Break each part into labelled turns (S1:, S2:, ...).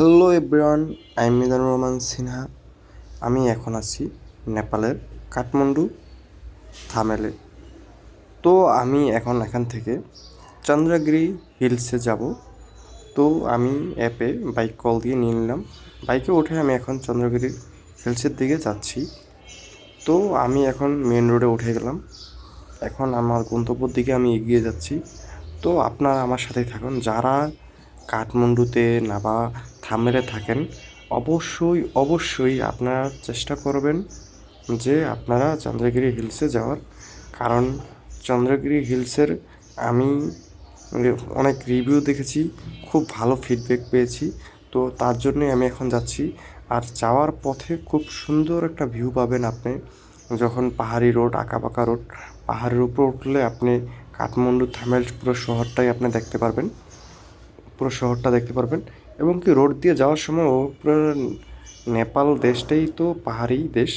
S1: Hello everyone, I am Mizanur Rahman Sinha. আমি এখন আছি নেপালের কাঠমান্ডু থামেলে। তো আমি এখন এখান থেকে চন্দ্রগিরি হিলসে যাব। তো আমি অ্যাপে বাইক কল দিয়ে নিয়ে নিলাম। বাইকে উঠে আমি এখন চন্দ্রগিরি হিলসের দিকে যাচ্ছি। তো আমি এখন মেন রোডে উঠে গেলাম। এখন আমার গন্তব্যের দিকে আমি এগিয়ে যাচ্ছি। তো আপনারা আমার সাথেই থাকুন। যারা কাঠমান্ডুতে না বা থামেলে থাকেন, অবশ্যই অবশ্যই আপনারা চেষ্টা করবেন যে আপনারা চন্দ্রগিরি হিলসে যাওয়ার। কারণ চন্দ্রগিরি হিলসের আমি অনেক রিভিউ দেখেছি, খুব ভালো ফিডব্যাক পেয়েছি। তো তার জন্যই আমি এখন যাচ্ছি। আর যাওয়ার পথে খুব সুন্দর একটা ভিউ পাবেন আপনি, যখন পাহাড়ি রোড, আঁকাবাঁকা রোড, পাহাড়ের উপর উঠলে আপনি কাঠমান্ডু থামেল পুরো শহরটাই আপনি দেখতে পারবেন, পুরো শহরটা দেখতে পারবেন। এবং কি রোড দিয়ে যাওয়ার সময় পুরো নেপাল দেশটাই তো পাহাড়ি দেশ,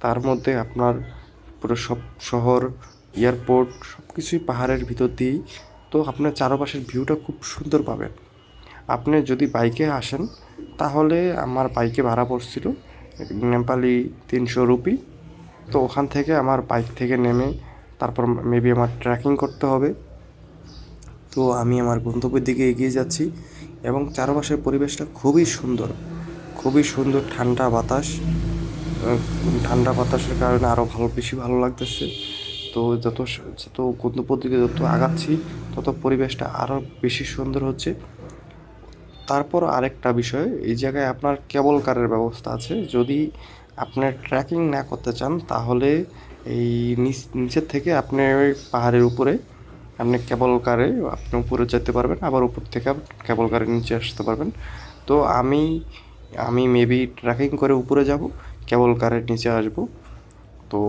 S1: তার মধ্যে আপনার পুরো সব শহর, এয়ারপোর্ট সব কিছুই পাহাড়ের ভিতর দিয়েই। তো আপনার চারপাশের ভিউটা খুব সুন্দর পাবেন। আপনি যদি বাইকে আসেন তাহলে আমার বাইকে ভাড়া পড়ছিল নেপালি 300 রুপি। তো ওখান থেকে আমার বাইক থেকে নেমে তারপর মেবি আমার ট্রেকিং করতে হবে। তো আমি আমার গন্তব্যের দিকে এগিয়ে যাচ্ছি এবং চারপাশের পরিবেশটা খুবই সুন্দর, খুবই সুন্দর। ঠান্ডা বাতাস, ঠান্ডা বাতাসের কারণে আরও বেশি ভালো লাগতেছে। তো যত গন্তব্যের দিকে যত আগাচ্ছি তত পরিবেশটা আরও বেশি সুন্দর হচ্ছে। তারপর আরেকটা বিষয়, এই জায়গায় আপনার কেবল কারের ব্যবস্থা আছে। যদি আপনার ট্রেকিং না করতে চান তাহলে এই নিচের থেকে আপনি ওই পাহাড়ের উপরে আপনি কেবল কারে আপনি উপরে যেতে পারবেন, আবার উপর থেকে কেবল কারে নিচে আসতে পারবেন। তো আমি আমি মেবি ট্রেকিং করে উপরে যাব, কেবল কারের নিচে আসব। তো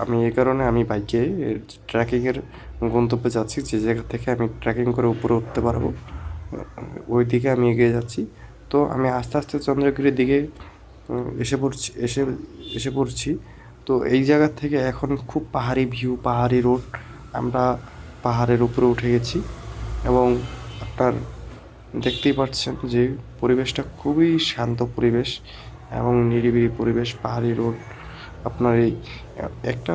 S1: আমি এই কারণে আমি বাইকে ট্রেকিংয়ের গন্তব্যে যাচ্ছি, যে জায়গা থেকে আমি ট্রেকিং করে উপরে উঠতে পারবো, ওই দিকে আমি এগিয়ে যাচ্ছি। তো আমি আস্তে আস্তে চন্দ্রগিরির দিকে এসে পড়ছি। তো এই জায়গা থেকে এখন খুব পাহাড়ি ভিউ, পাহাড়ি রোড। আমরা পাহাড়ের উপরে উঠে গেছি এবং আপনার দেখতেই পাচ্ছেন যে পরিবেশটা খুবই শান্ত পরিবেশ এবং নিরিবিলি পরিবেশ, পাহাড়ি রোড। আপনার এই একটা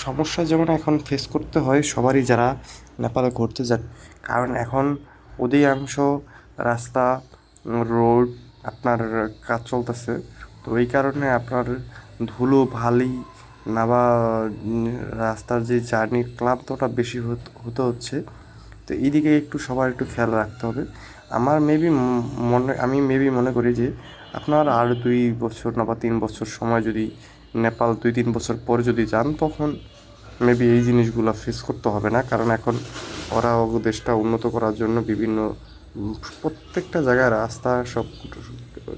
S1: সমস্যা যেমন এখন ফেস করতে হয় সবারই যারা নেপালে ঘুরতে যান, কারণ এখন অধিকাংশ রাস্তা, রোড আপনার কাজ চলতেছে। তো এই কারণে আপনার ধুলো বালি না বা রাস্তার যে জার্নি ক্লান্তটা বেশি হতে হচ্ছে। তো এইদিকে একটু সবার একটু খেয়াল রাখতে হবে। আমি মেবি মনে করি যে আপনার আর 2 বছর না বা 3 বছর সময়, যদি নেপাল 2-3 বছর পরে যদি যান, তখন মেবি এই জিনিসগুলো ফেস করতে হবে না। কারণ এখন ওরা দেশটা উন্নত করার জন্য বিভিন্ন প্রত্যেকটা জায়গায় রাস্তা সব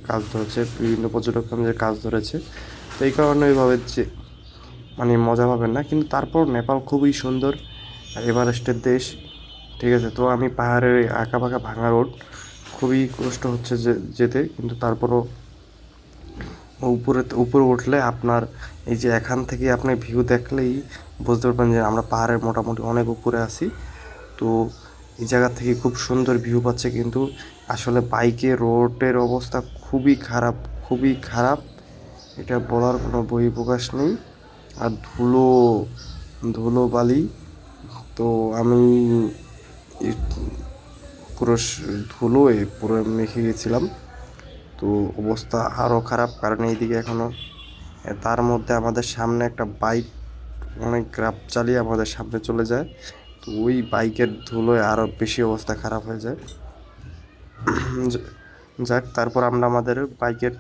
S1: কাজ ধরেছে, বিভিন্ন পর্যটক কেন্দ্রের কাজ ধরেছে। তো এই কারণে ওইভাবে যে মানে মজা পাবেন না, কিন্তু তারপর নেপাল খুবই সুন্দর, এভারেস্টের দেশ। ঠিক আছে, তো আমি পাহাড়ের আঁকা বাঁকা ভাঙা রোড, খুবই কষ্ট হচ্ছে যেতে, কিন্তু তারপরও উপরে উঠলে আপনার এই যে এখান থেকে আপনি ভিউ দেখলেই বুঝতে পারবেন যে আমরা পাহাড়ের মোটামুটি অনেক উপরে আছি। তো এই জায়গা থেকে খুব সুন্দর ভিউ পাচ্ছে, কিন্তু আসলে বাইকে রোডের অবস্থা খুবই খারাপ, খুবই খারাপ, এটা বলার কোনো বহিঃপ্রকাশ নেই। আর ধুলো, ধুলো বালি। তো আমি পুরো ধুলোয় পুরো মেখে গেছিলাম। তো অবস্থা আরও খারাপ, কারণ এইদিকে এখনও তার মধ্যে আমাদের সামনে একটা বাইক অনেক গ্রাপ চালিয়ে আমাদের সামনে চলে যায়। তো ওই বাইকের ধুলোয় আরও বেশি অবস্থা খারাপ হয়ে যায়। যাক, তারপর আমরা আমাদের বাইকের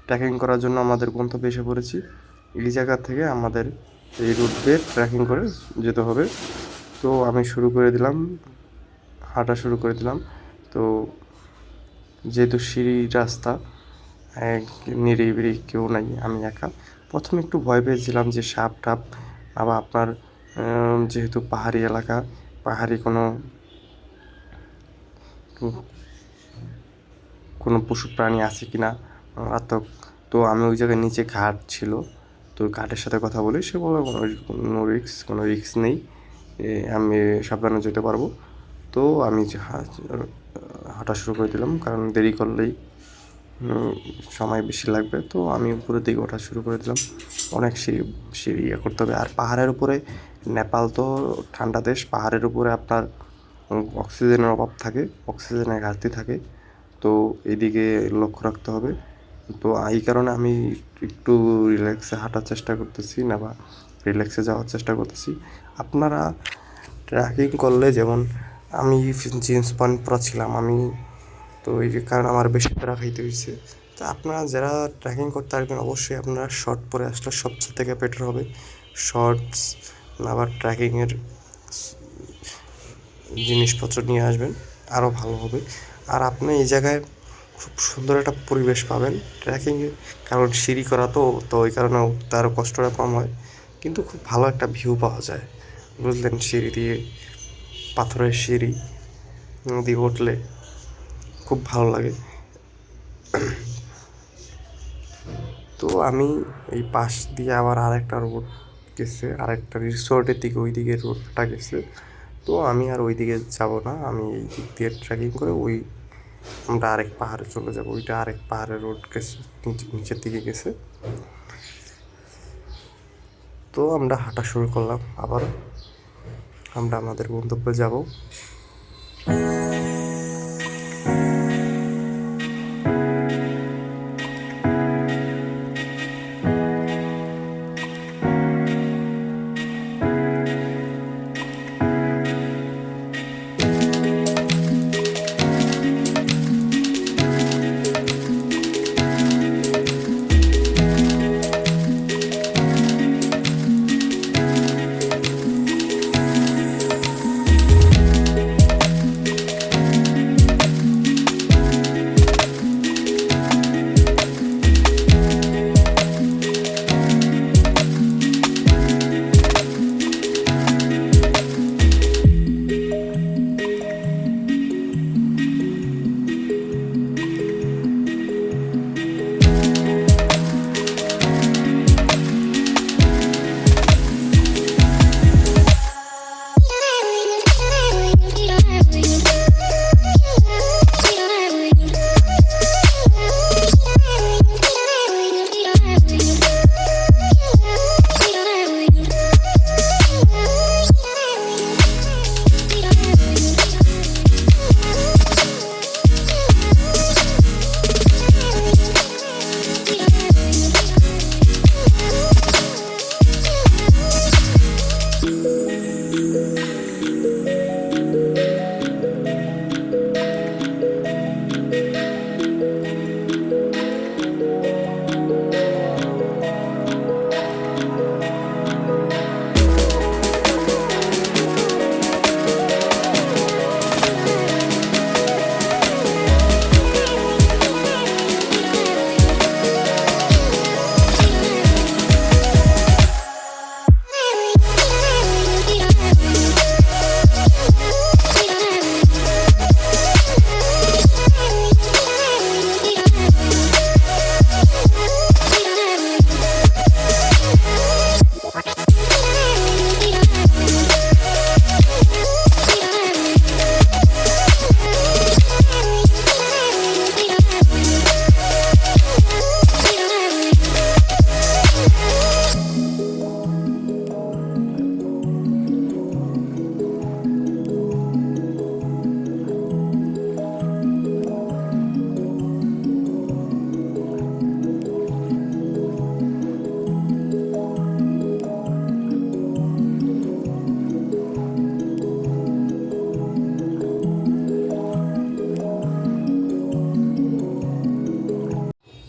S1: ট্রেকিং করার জন্য আমাদের গন্তব্যে এসে পড়েছি। এই জায়গা থেকে আমাদের এই রুট দিয়ে ট্রেকিং করে যেতে হবে। তো আমি হাঁটা শুরু করে দিলাম। তো যেহেতু সিঁড়ি রাস্তা, নিরিবিলি, কেউ নাই, আমি একা। প্রথমে একটু ভয় পেয়েছিলাম যে সাপ টাপ, আবার আপনার যেহেতু পাহাড়ি এলাকা, পাহাড়ি কোনো পশু প্রাণী আছে কি না মারাত্মক। তো আমি ওই জায়গায় নিচে ঘাট ছিল, তো ঘাটের সাথে কথা বলি, সে বলে কোনো রিস্ক নেই, আমি সাবধানে যেতে পারবো। তো আমি হাঁটা শুরু করে দিলাম, কারণ দেরি করলেই সময় বেশি লাগবে। তো আমি উপরের দিকে ওঠা শুরু করে দিলাম। অনেক সিঁড়ি সিঁড়ি ইয়ে করতে হবে। আর পাহাড়ের উপরে, নেপাল তো ঠান্ডা দেশ, পাহাড়ের উপরে আপনার অক্সিজেনের অভাব থাকে, অক্সিজেনের ঘাটতি থাকে। তো এদিকে লক্ষ্য রাখতে হবে। তো এই কারণে আমি একটু রিল্যাক্সে হাঁটার চেষ্টা করতেছি, না বা রিল্যাক্সে যাওয়ার চেষ্টা করতেছি। আপনারা ট্রেকিং করলে, যেমন আমি জিন্স প্যান্ট পরা ছিলাম, আমি তো এই যে কারণ আমার বেশি প্যারা খাইতে হয়েছে। তো আপনারা যারা ট্রেকিং করতে আসবেন অবশ্যই আপনারা শর্ট পরে আসলে সবচেয়ে থেকে বেটার হবে। শর্টস আবার ট্রেকিংয়ের জিনিসপত্র নিয়ে আসবেন, আরও ভালো হবে। আর আপনি এই জায়গায় খুব সুন্দর একটা পরিবেশ পাবেন ট্রেকিংয়ে, কারণ সিঁড়ি করা তো ওই কারণে উঠতে আরও কষ্টটা কম হয়, কিন্তু খুব ভালো একটা ভিউ পাওয়া যায়, বুঝলেন? সিঁড়ি দিয়ে, পাথরের সিঁড়ি দিয়ে উঠলে খুব ভালো লাগে। তো আমি এই পাশ দিয়ে আবার আরেকটা রোড গেছে, আরেকটা রিসোর্টের দিকে, ওই দিকে রোডটা গেছে। তো আমি আর ওই দিকে যাব না, আমি এই দিক দিয়ে ট্রেকিং করে আমরা আরেক পাহাড়ে চলে যাব। ওইটা আরেক পাহাড়ের রোড গেছে, নিচের দিকে গেছে। তো আমরা হাঁটা শুরু করলাম, আবার আমরা আমাদের গন্তব্যে যাব।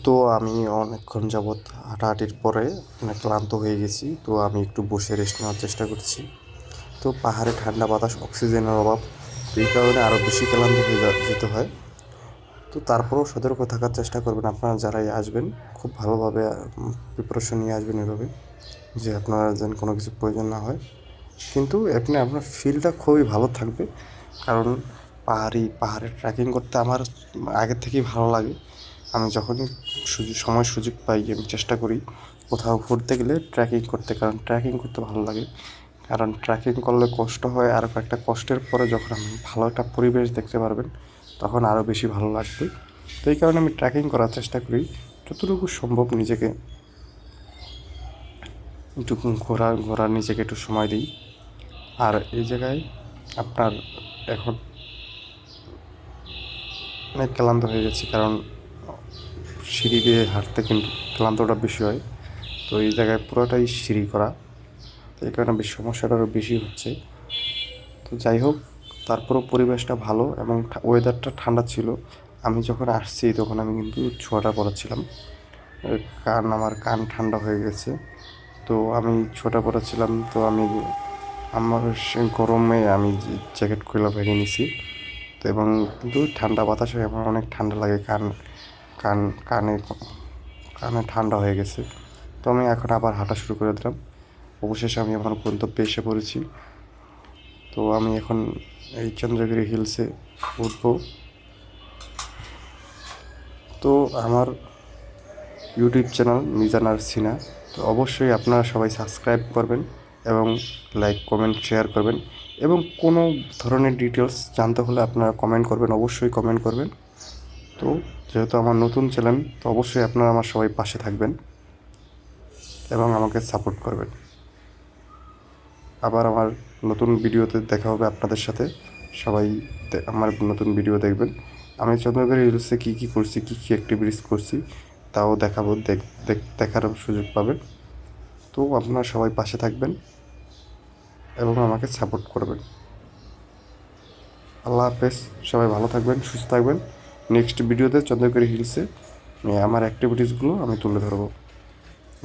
S1: তো আমি অনেকক্ষণ যাবৎ হাঁটাহাঁটির পরে অনেক ক্লান্ত হয়ে গেছি। তো আমি একটু বসে রেস্ট নেওয়ার চেষ্টা করছি। তো পাহাড়ে ঠান্ডা বাতাস, অক্সিজেনের অভাব, তো এই কারণে আরও বেশি ক্লান্ত হয়ে যেতে হয়। তো তারপরেও সতর্ক থাকার চেষ্টা করবেন আপনারা যারাই আসবেন, খুব ভালোভাবে প্রিপারেশন নিয়ে আসবেন এভাবে, যে আপনারা যেন কোনো কিছু প্রয়োজন না হয়। কিন্তু আপনার ফিলটা খুবই ভালো থাকবে, কারণ পাহাড়ে ট্রেকিং করতে আমার আগের থেকেই ভালো লাগে। আমি যখনই সুযোগ পাই, আমি চেষ্টা করি কোথাও ঘুরতে গেলে ট্রেকিং করতে, কারণ ট্রেকিং করতে ভালো লাগে। কারণ ট্রেকিং করলে কষ্ট হয়, আর একটা কষ্টের পরে যখন আপনি ভালো একটা পরিবেশ দেখতে পারবেন, তখন আরও বেশি ভালো লাগবে। তো এই কারণে আমি ট্রেকিং করার চেষ্টা করি, যতটুকু সম্ভব নিজেকে একটু ঘোরার নিজেকে একটু সময় দিই। আর এই জায়গায় আপনার এখন অনেক ক্লান্ত হয়ে গেছি, কারণ সিঁড়ি দিয়ে হাঁটতে কিন্তু ক্লান্তটা বেশি হয়। তো এই জায়গায় পুরোটাই সিঁড়ি করা, তো এই কারণে বেশ সমস্যাটা আরও বেশি হচ্ছে। তো যাই হোক, তারপরও পরিবেশটা ভালো এবং ওয়েদারটা ঠান্ডা ছিল। আমি যখন আসছি তখন আমি কিন্তু ছোঁয়াটা পরাচ্ছিলাম, আমার কান ঠান্ডা হয়ে গেছে। তো আমি ছোটা পরাচ্ছিলাম, তো আমার সে গরমে আমি জ্যাকেট খুলে ভেঙে নিছি। তো এবং কিন্তু ঠান্ডা বাতাসে আমার অনেক ঠান্ডা লাগে, কান কানে কানে ঠান্ডা হয়ে গেছে। তো আমি এখন আবার হাঁটা শুরু করে দিলাম। অবশেষে আমি আমার গন্তব্যে এসে পড়েছি। তো আমি এখন এই চন্দ্রগিরি হিলসে উঠবো। তো আমার ইউটিউব চ্যানেল মিজান আর সিনা, তো অবশ্যই আপনারা সবাই সাবস্ক্রাইব করবেন এবং লাইক কমেন্ট শেয়ার করবেন, এবং কোনো ধরনের ডিটেলস জানতে হলে আপনারা কমেন্ট করবেন, অবশ্যই কমেন্ট করবেন। তো যেহেতু আমার নতুন চ্যানেল, তো অবশ্যই আপনারা আমার সবাই পাশে থাকবেন এবং আমাকে সাপোর্ট করবেন। আবার আমার নতুন ভিডিওতে দেখা হবে আপনাদের সাথে। সবাই আমার নতুন ভিডিও দেখবেন। আমি চন্দ্রগিরি হিলসে কী কী করছি, কী কী অ্যাক্টিভিটিস করছি তাও দেখাবো, দেখার সুযোগ পাবেন। তো আপনারা সবাই পাশে থাকবেন এবং আমাকে সাপোর্ট করবেন। আল্লাহ হাফেজ, সবাই ভালো থাকবেন, সুস্থ থাকবেন। নেক্সট ভিডিওতে চন্দ্রগিরি হিলসে আমার অ্যাক্টিভিটিসগুলো আমি তুলে ধরবো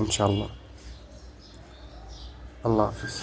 S1: ইনশাআল্লাহ। আল্লাহ হাফেজ।